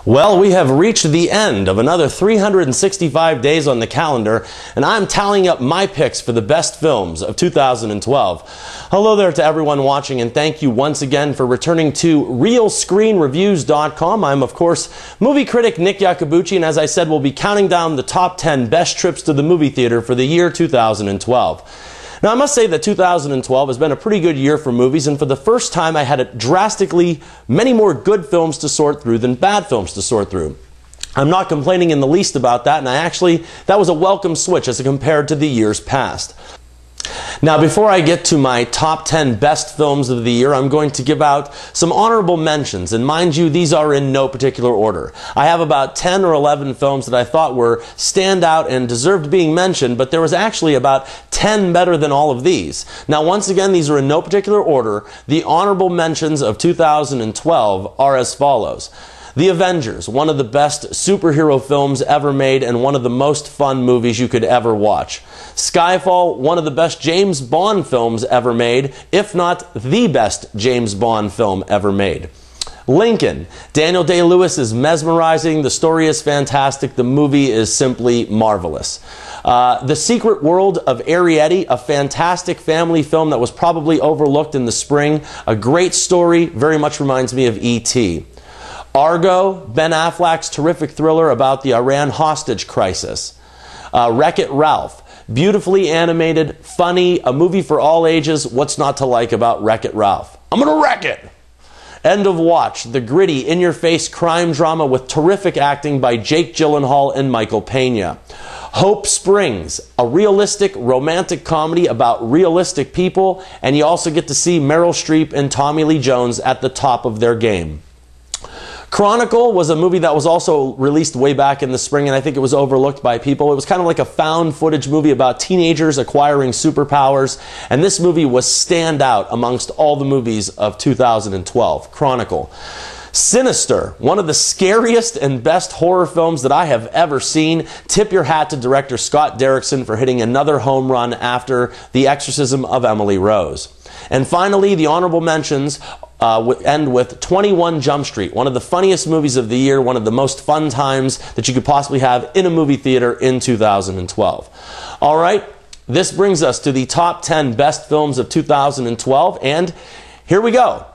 Well, we have reached the end of another 365 days on the calendar, and I'm tallying up my picks for the best films of 2012. Hello there to everyone watching, and thank you once again for returning to RealScreenReviews.com. I'm, of course, movie critic Nick Yacobucci, and as I said, we'll be counting down the top 10 best trips to the movie theater for the year 2012. Now, I must say that 2012 has been a pretty good year for movies, and for the first time I had drastically many more good films to sort through than bad films to sort through. I'm not complaining in the least about that, and that was a welcome switch as compared to the years past. Now, before I get to my top 10 best films of the year, I'm going to give out some honorable mentions, and mind you, these are in no particular order. I have about 10 or 11 films that I thought were standout and deserved being mentioned, but there was actually about 10 better than all of these. Now, once again, these are in no particular order. The honorable mentions of 2012 are as follows. The Avengers, one of the best superhero films ever made and one of the most fun movies you could ever watch. Skyfall, one of the best James Bond films ever made, if not the best James Bond film ever made. Lincoln, Daniel Day-Lewis is mesmerizing, the story is fantastic, the movie is simply marvelous. The Secret World of Arrietty, a fantastic family film that was probably overlooked in the spring. A great story, very much reminds me of E.T. Argo, Ben Affleck's terrific thriller about the Iran hostage crisis. Wreck-It Ralph, beautifully animated, funny, a movie for all ages. What's not to like about Wreck-It Ralph? I'm gonna wreck it! End of Watch, the gritty, in-your-face crime drama with terrific acting by Jake Gyllenhaal and Michael Pena. Hope Springs, a realistic romantic comedy about realistic people, and you also get to see Meryl Streep and Tommy Lee Jones at the top of their game. Chronicle was a movie that was also released way back in the spring, and I think it was overlooked by people. It was kind of like a found footage movie about teenagers acquiring superpowers, and this movie was standout amongst all the movies of 2012. Chronicle. Sinister, one of the scariest and best horror films that I have ever seen. Tip your hat to director Scott Derrickson for hitting another home run after The Exorcism of Emily Rose. And finally, the honorable mentions end with 21 Jump Street, one of the funniest movies of the year, one of the most fun times that you could possibly have in a movie theater in 2012. All right, this brings us to the top 10 best films of 2012, and here we go.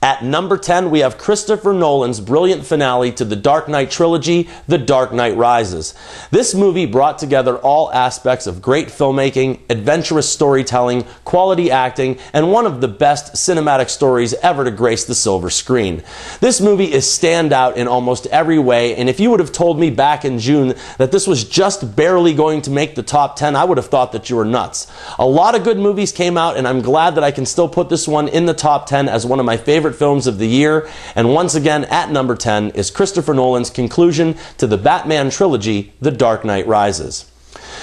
At number 10, we have Christopher Nolan's brilliant finale to the Dark Knight trilogy, The Dark Knight Rises. This movie brought together all aspects of great filmmaking, adventurous storytelling, quality acting, and one of the best cinematic stories ever to grace the silver screen. This movie is standout in almost every way, and if you would have told me back in June that this was just barely going to make the top 10, I would have thought that you were nuts. A lot of good movies came out, and I'm glad that I can still put this one in the top 10 as one of my favorite films of the year. And once again, at number 10 is Christopher Nolan's conclusion to the Batman trilogy, The Dark Knight Rises.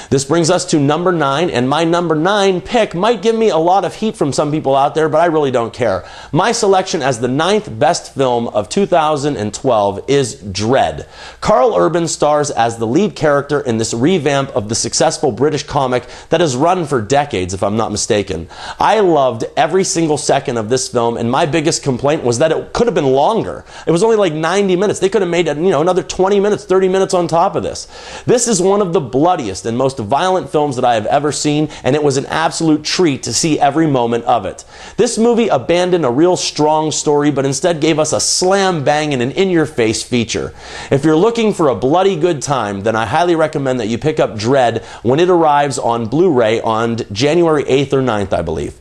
This brings us to number 9, and my number 9 pick might give me a lot of heat from some people out there, but I really don't care. My selection as the 9th best film of 2012 is Dredd. Karl Urban stars as the lead character in this revamp of the successful British comic that has run for decades, if I'm not mistaken. I loved every single second of this film, and my biggest complaint was that it could have been longer. It was only like 90 minutes. They could have made another 20 minutes, 30 minutes on top of this. This is one of the bloodiest and most violent films that I have ever seen, and it was an absolute treat to see every moment of it. This movie abandoned a real strong story, but instead gave us a slam bang and an in-your-face feature. If you're looking for a bloody good time, then I highly recommend that you pick up Dredd when it arrives on Blu-ray on January 8th or 9th, I believe.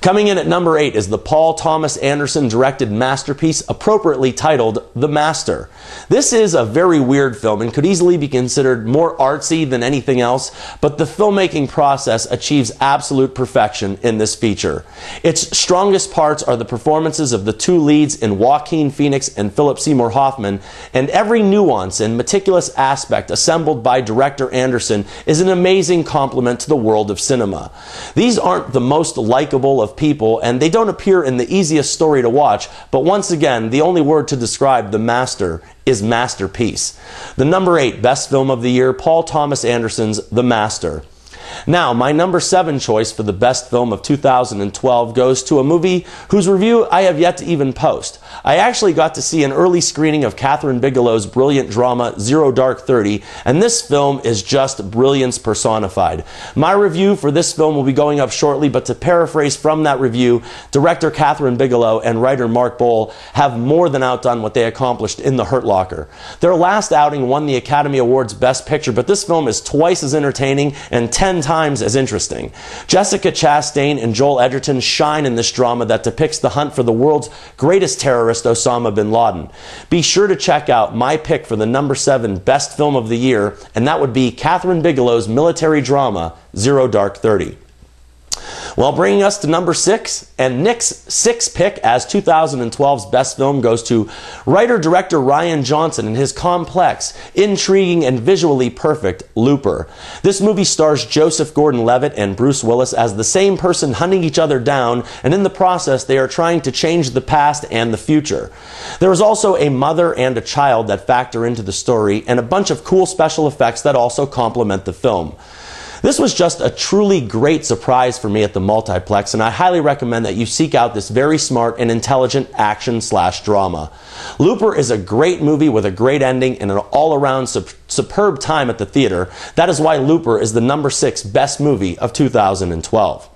Coming in at number 8 is the Paul Thomas Anderson directed masterpiece appropriately titled The Master. This is a very weird film and could easily be considered more artsy than anything else, but the filmmaking process achieves absolute perfection in this feature. Its strongest parts are the performances of the two leads in Joaquin Phoenix and Philip Seymour Hoffman, and every nuance and meticulous aspect assembled by director Anderson is an amazing compliment to the world of cinema. These aren't the most likable of people, and they don't appear in the easiest story to watch, but once again, the only word to describe The Master is masterpiece. The number 8 best film of the year, Paul Thomas Anderson's The Master. Now, my number 7 choice for the best film of 2012 goes to a movie whose review I have yet to even post. I actually got to see an early screening of Kathryn Bigelow's brilliant drama Zero Dark 30, and this film is just brilliance personified. My review for this film will be going up shortly, but to paraphrase from that review, director Kathryn Bigelow and writer Mark Boal have more than outdone what they accomplished in The Hurt Locker. Their last outing won the Academy Awards Best Picture, but this film is twice as entertaining and 10 times as interesting. Jessica Chastain and Joel Edgerton shine in this drama that depicts the hunt for the world's greatest terrorist, Osama bin Laden. Be sure to check out my pick for the number 7 best film of the year, and that would be Kathryn Bigelow's military drama, Zero Dark 30. Well, bringing us to number 6, and Nick's 6th pick as 2012's best film goes to writer-director Rian Johnson and his complex, intriguing, and visually perfect Looper. This movie stars Joseph Gordon-Levitt and Bruce Willis as the same person hunting each other down, and in the process they are trying to change the past and the future. There is also a mother and a child that factor into the story, and a bunch of cool special effects that also complement the film. This was just a truly great surprise for me at the multiplex, and I highly recommend that you seek out this very smart and intelligent action/drama. Looper is a great movie with a great ending and an all-around superb time at the theater. That is why Looper is the number 6 best movie of 2012.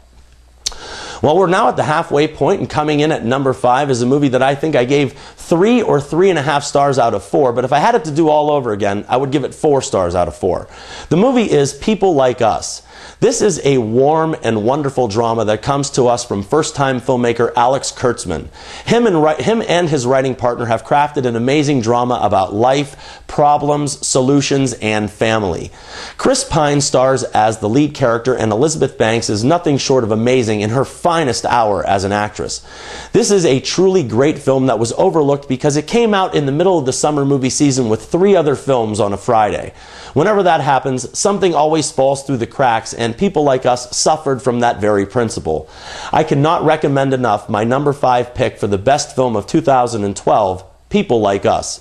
Well, we're now at the halfway point, and coming in at number 5 is a movie that I think I gave 3 or 3.5 stars out of 4, but if I had it to do all over again, I would give it 4 stars out of 4. The movie is People Like Us. This is a warm and wonderful drama that comes to us from first-time filmmaker Alex Kurtzman. Him and his writing partner have crafted an amazing drama about life, problems, solutions, and family. Chris Pine stars as the lead character, and Elizabeth Banks is nothing short of amazing in her finest hour as an actress. This is a truly great film that was overlooked because it came out in the middle of the summer movie season with 3 other films on a Friday. Whenever that happens, something always falls through the cracks, and People Like Us suffered from that very principle. I cannot recommend enough my number 5 pick for the best film of 2012, People Like Us.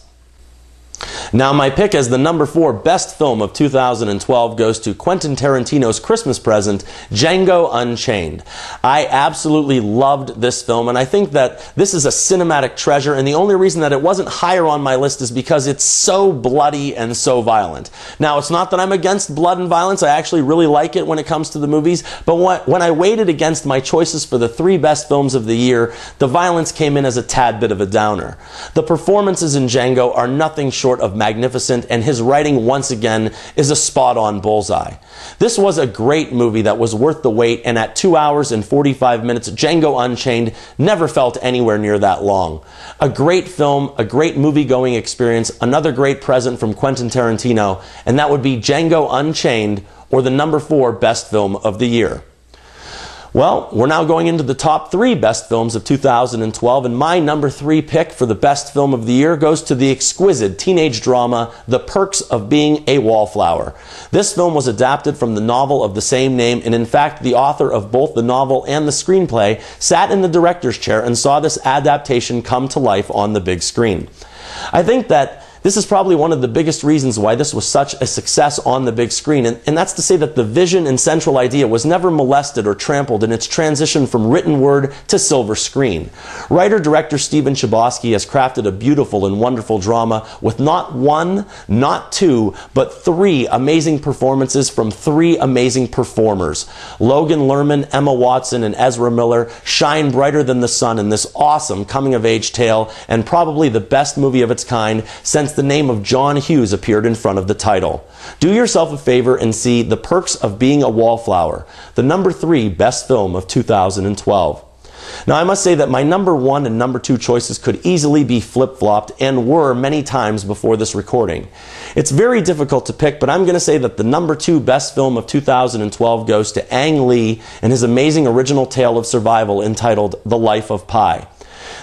Now, my pick as the number 4 best film of 2012 goes to Quentin Tarantino's Christmas present, Django Unchained. I absolutely loved this film, and I think that this is a cinematic treasure, and the only reason that it wasn't higher on my list is because it's so bloody and so violent. Now, it's not that I'm against blood and violence. I actually really like it when it comes to the movies, but when I weighed it against my choices for the 3 best films of the year, the violence came in as a tad bit of a downer. The performances in Django are nothing short of magnificent, and his writing once again is a spot-on bullseye. This was a great movie that was worth the wait, and at 2 hours and 45 minutes, Django Unchained never felt anywhere near that long. A great film, a great movie-going experience, another great present from Quentin Tarantino, and that would be Django Unchained, or the number 4 best film of the year. Well, we're now going into the top 3 best films of 2012, and my number 3 pick for the best film of the year goes to the exquisite teenage drama, The Perks of Being a Wallflower. This film was adapted from the novel of the same name, and in fact, the author of both the novel and the screenplay sat in the director's chair and saw this adaptation come to life on the big screen. I think that this is probably one of the biggest reasons why this was such a success on the big screen, and that's to say that the vision and central idea was never molested or trampled in its transition from written word to silver screen. Writer-director Stephen Chbosky has crafted a beautiful and wonderful drama with not 1, not 2, but 3 amazing performances from 3 amazing performers. Logan Lerman, Emma Watson, and Ezra Miller shine brighter than the sun in this awesome coming-of-age tale, and probably the best movie of its kind since the name of John Hughes appeared in front of the title. Do yourself a favor and see The Perks of Being a Wallflower, the number 3 best film of 2012. Now, I must say that my number 1 and number 2 choices could easily be flip-flopped, and were many times before this recording. It's very difficult to pick, but I'm going to say that the number 2 best film of 2012 goes to Ang Lee and his amazing original tale of survival entitled The Life of Pi.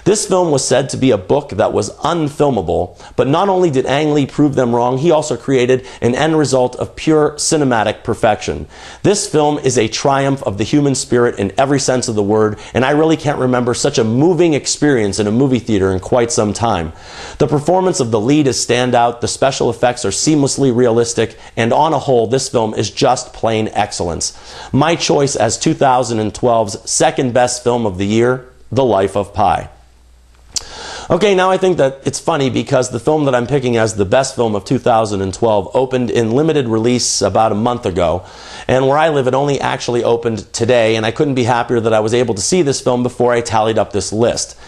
This film was said to be a book that was unfilmable, but not only did Ang Lee prove them wrong, he also created an end result of pure cinematic perfection. This film is a triumph of the human spirit in every sense of the word, and I really can't remember such a moving experience in a movie theater in quite some time. The performance of the lead is standout, the special effects are seamlessly realistic, and on a whole, this film is just plain excellence. My choice as 2012's second best film of the year, The Life of Pi. Okay, now I think that it's funny because the film that I'm picking as the best film of 2012 opened in limited release about a month ago. And where I live, it only actually opened today, and I couldn't be happier that I was able to see this film before I tallied up this list.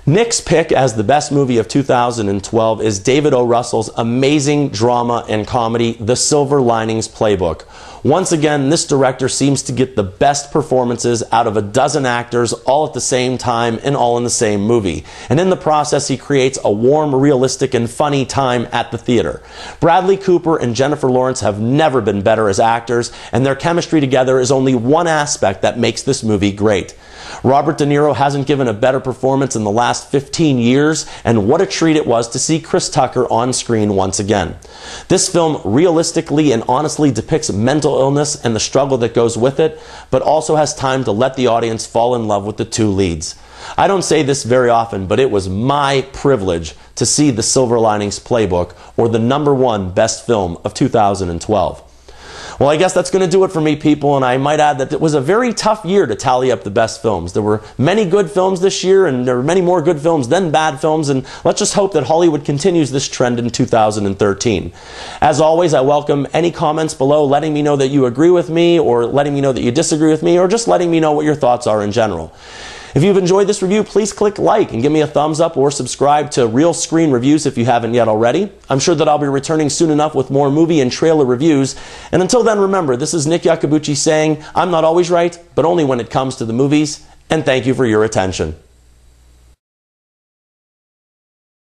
Nick's pick as the best movie of 2012 is David O. Russell's amazing drama and comedy, The Silver Linings Playbook. Once again, this director seems to get the best performances out of a dozen actors all at the same time and all in the same movie. And in the process, he creates a warm, realistic, and funny time at the theater. Bradley Cooper and Jennifer Lawrence have never been better as actors, and their chemistry together is only one aspect that makes this movie great. Robert De Niro hasn't given a better performance in the last 15 years, and what a treat it was to see Chris Tucker on screen once again. This film realistically and honestly depicts mental illness and the struggle that goes with it, but also has time to let the audience fall in love with the two leads. I don't say this very often, but it was my privilege to see The Silver Linings Playbook, or the #1 best film of 2012. Well, I guess that's going to do it for me, people, and I might add that it was a very tough year to tally up the best films. There were many good films this year, and there were many more good films than bad films, and let's just hope that Hollywood continues this trend in 2013. As always, I welcome any comments below letting me know that you agree with me, or letting me know that you disagree with me, or just letting me know what your thoughts are in general. If you've enjoyed this review, please click like and give me a thumbs up, or subscribe to Real Screen Reviews if you haven't yet already. I'm sure that I'll be returning soon enough with more movie and trailer reviews. And until then, remember, this is Nick Yakabuchi saying, I'm not always right, but only when it comes to the movies, and thank you for your attention.